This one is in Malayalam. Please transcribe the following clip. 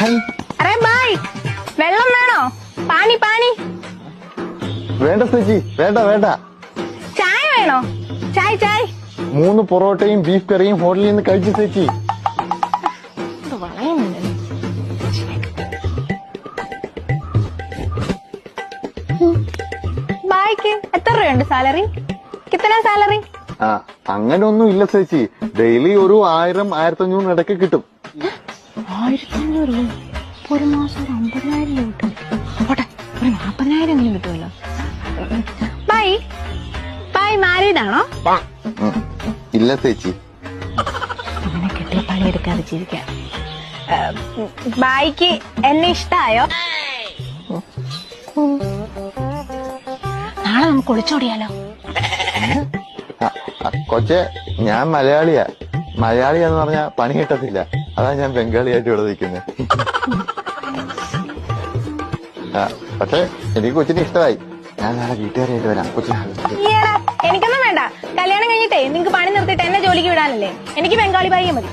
അറേ ബായ്, വെള്ളം വേണോ? പാനി പാനി. വേണ്ട ചേച്ചി, വേണ്ട വേണ്ട. ചായ വേണോ? ചായ ചായ. 3 പൊറോട്ടയും ബീഫ് കറിയും ഹോട്ടലിൽ നിന്ന് കഴിച്ചു ചേച്ചി. ബായ്ക്ക് എത്ര രൂപയുണ്ട് സാലറി? കിത്തന സാലറി? അങ്ങനെ ഒന്നും ഇല്ല ചേച്ചി. ഡെയിലി ഒരു 1000-1500 ഇടയ്ക്ക് കിട്ടും. 1500 ഒരു മാസം 50,000 കിട്ടും. പോട്ടെ, ഒരു 40,000 കിട്ടുമല്ലോ. ബായ് ബായ് മാരീഡ് ആണോ? ഇല്ല ചേച്ചി. അങ്ങനെ കെട്ടിയ പണിയെടുക്കാതെ ജീവിക്കാം. ബായിക്ക് എന്നെ ഇഷ്ടായോ? നാളെ നമുക്ക് ഒളിച്ചോടിയാലോ? കൊച്ചെ, ഞാൻ മലയാളിയാ. മലയാളിയാന്ന് പറഞ്ഞാ പണി കിട്ടത്തില്ല. അതാ ഞാൻ ബംഗാളിയായിട്ട് ഇവിടെ നിൽക്കുന്നത്. പക്ഷെ എനിക്ക് കൊച്ചിനെ ഇഷ്ടമായി. ഞാൻ നാളെ വീട്ടുകാരായിട്ട് വരാം. കൊച്ചിനെ എനിക്കൊന്നും വേണ്ട. കല്യാണം കഴിഞ്ഞിട്ടേ നിങ്ങക്ക് പണി നിർത്തിയിട്ട് എന്നെ ജോലിക്ക് വിടാനല്ലേ? എനിക്ക് ബംഗാളി ഭാര്യ മതി.